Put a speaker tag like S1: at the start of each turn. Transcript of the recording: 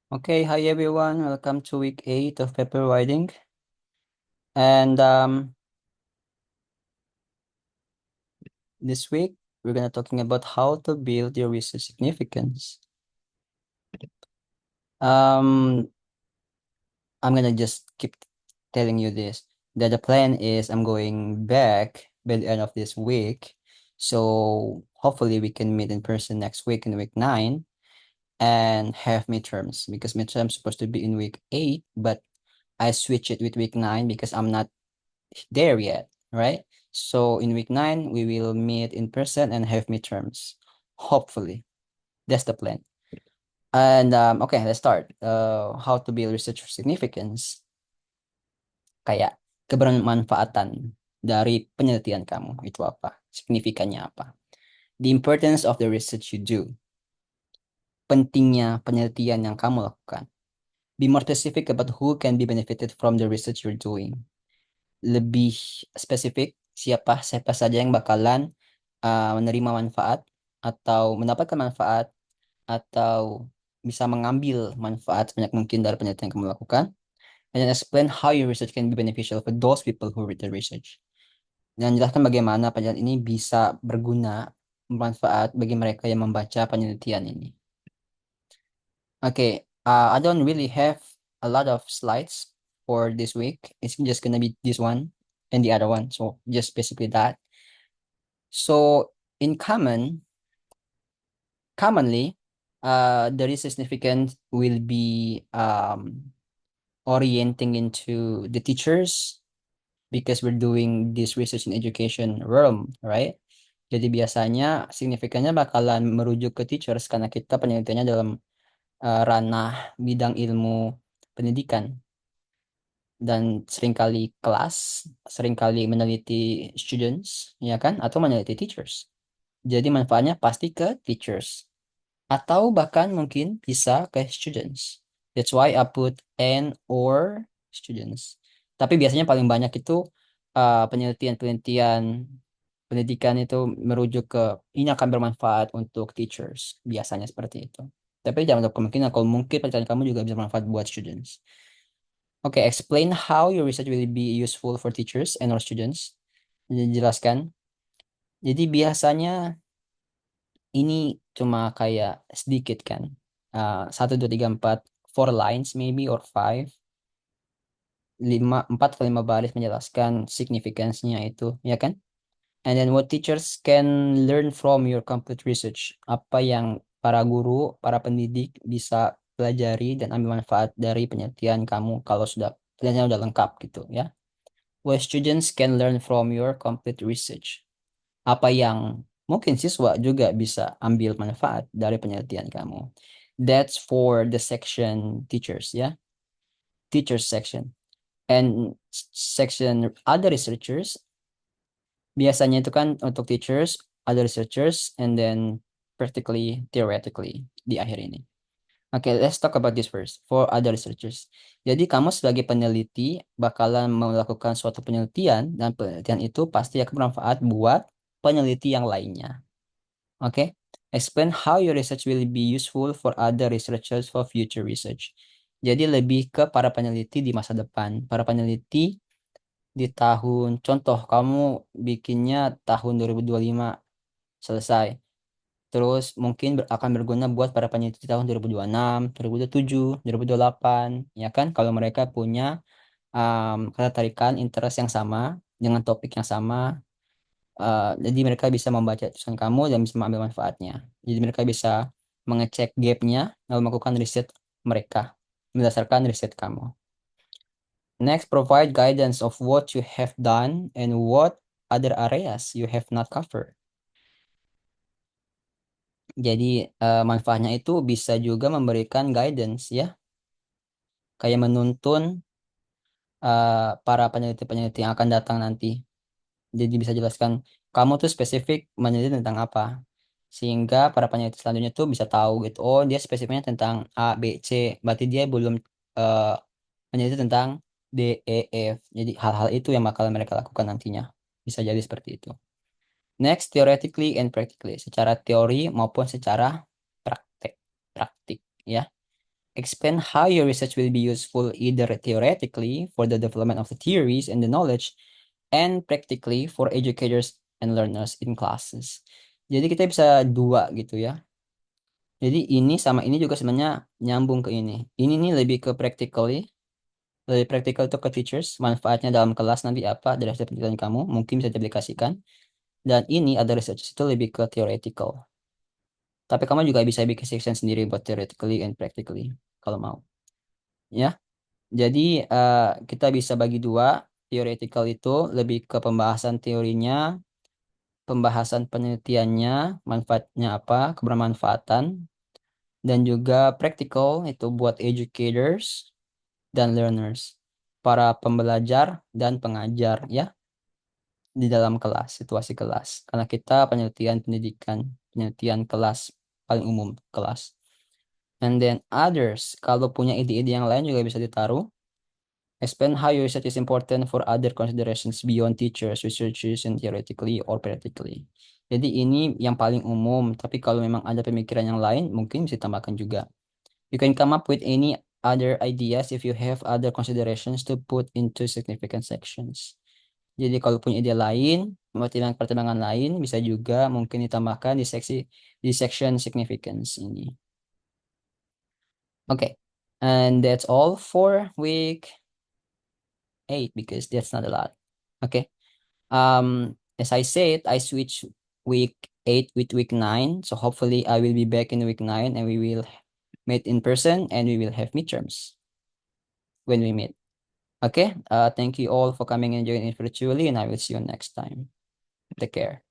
S1: Okay, hi everyone. Welcome to week 8 of paper writing. And this week we're gonna talking about how to build your research significance. Um, I'm gonna just keep telling you this. That the plan is I'm going back by the end of this week. So hopefully we can meet in person next week in week 9 and have midterms because midterms supposed to be in week 8, but I switch it with week 9 because I'm not there yet, right? So in week 9, we will meet in person and have midterms. Hopefully, that's the plan. And okay, let's start. How to build research significance. Kayak kebermanfaatan dari penelitian kamu itu apa? Signifikannya apa? The importance of the research you do. Pentingnya penelitian yang kamu lakukan. Be more specific about who can be benefited from the research you're doing. Lebih spesifik siapa saja yang bakalan menerima manfaat atau mendapatkan manfaat atau bisa mengambil manfaat sebanyak mungkin dari penelitian yang kamu lakukan. And then explain how your research can be beneficial for those people who read the research. Dan jelaskan bagaimana penelitian ini bisa berguna, bermanfaat bagi mereka yang membaca penelitian ini. Okay, I don't really have a lot of slides for this week. It's just gonna be this one and the other one. So just basically that. So in commonly, the risk significant will be orienting into the teachers because we're doing this research in education realm, right? Jadi biasanya signifikannya bakalan merujuk ke teachers karena kita penelitiannya dalam ranah bidang ilmu pendidikan dan seringkali kelas, seringkali meneliti students, ya kan? Atau meneliti teachers. Jadi manfaatnya pasti ke teachers. Atau bahkan mungkin bisa ke students. That's why I put and or students. Tapi biasanya paling banyak itu penelitian-penelitian pendidikan itu merujuk ke ini akan bermanfaat untuk teachers. Biasanya seperti itu. Tapi jangan untuk kemungkinan kalau mungkin penelitian kamu juga bisa bermanfaat buat students. Okay, explain how your research will be useful for teachers and or students. Jelaskan. Jadi biasanya ini cuma kayak sedikit kan. Satu, dua, tiga, empat, four lines maybe or five. Empat atau lima baris menjelaskan significance-nya itu, ya kan? And then what teachers can learn from your complete research. Apa yang para guru, para pendidik bisa pelajari dan ambil manfaat dari penelitian kamu kalau sudah penelitian udah lengkap gitu ya. What students can learn from your complete research. Apa yang mungkin siswa juga bisa ambil manfaat dari penelitian kamu. That's for the section teachers ya, teachers section. And section other researchers, biasanya itu kan untuk teachers, other researchers, and then practically, theoretically di akhir ini. Oke, let's talk about this first. For other researchers. Jadi kamu sebagai peneliti bakalan melakukan suatu penelitian dan penelitian itu pasti akan bermanfaat buat peneliti yang lainnya. Oke, explain how your research will be useful for other researchers for future research. Jadi lebih ke para peneliti di masa depan. Para peneliti di tahun, contoh kamu bikinnya tahun 2025 selesai. Terus mungkin akan berguna buat para peneliti tahun 2026, 2027, 2028, ya kan? Kalau mereka punya ketertarikan interest yang sama dengan topik yang sama, jadi mereka bisa membaca tulisan kamu dan bisa mengambil manfaatnya. Jadi mereka bisa mengecek gapnya lalu melakukan riset mereka berdasarkan riset kamu. Next, provide guidance of what you have done and what other areas you have not covered. Jadi manfaatnya itu bisa juga memberikan guidance ya, kayak menuntun para peneliti-peneliti yang akan datang nanti. Jadi bisa jelaskan kamu tuh spesifik meneliti tentang apa, sehingga para peneliti selanjutnya tuh bisa tahu gitu. Oh, dia spesifiknya tentang A, B, C. Berarti dia belum eh, meneliti tentang D, E, F. Jadi hal-hal itu yang bakal mereka lakukan nantinya. Bisa jadi seperti itu. Next, theoretically and practically. Secara teori maupun secara praktek, praktik, ya. Explain how your research will be useful either theoretically for the development of the theories and the knowledge and practically for educators and learners in classes. Jadi kita bisa dua gitu ya. Jadi ini sama ini juga sebenarnya nyambung ke ini. Ini nih lebih ke practically, lebih practical tuh ke teachers, manfaatnya dalam kelas nanti apa dari hasil penelitian kamu, mungkin bisa diaplikasikan. Dan ini ada research itu lebih ke theoretical. Tapi kamu juga bisa bikin section sendiri buat theoretically and practically kalau mau. Ya, jadi kita bisa bagi dua. Theoretical itu lebih ke pembahasan teorinya, pembahasan penelitiannya, manfaatnya apa, kebermanfaatan, dan juga practical itu buat educators dan learners, para pembelajar dan pengajar ya di dalam kelas, situasi kelas. Karena kita penelitian pendidikan, penelitian kelas paling umum kelas. And then others, kalau punya ide-ide yang lain juga bisa ditaruh. Explain how your research is important for other considerations beyond teachers, researchers, and theoretically or practically. Jadi ini yang paling umum, tapi kalau memang ada pemikiran yang lain, mungkin bisa ditambahkan juga. You can come up with any other ideas if you have other considerations to put into significant sections. Jadi kalau punya ide lain, pertimbangan-pertimbangan lain, bisa juga mungkin ditambahkan di section significance ini. Okay, and that's all for week 8 because that's not a lot. Okay. As I said, I switch week 8 with week 9. So hopefully I will be back in week 9 and we will meet in person and we will have midterms when we meet. Okay. Thank you all for coming and joining virtually, and I will see you next time. Take care.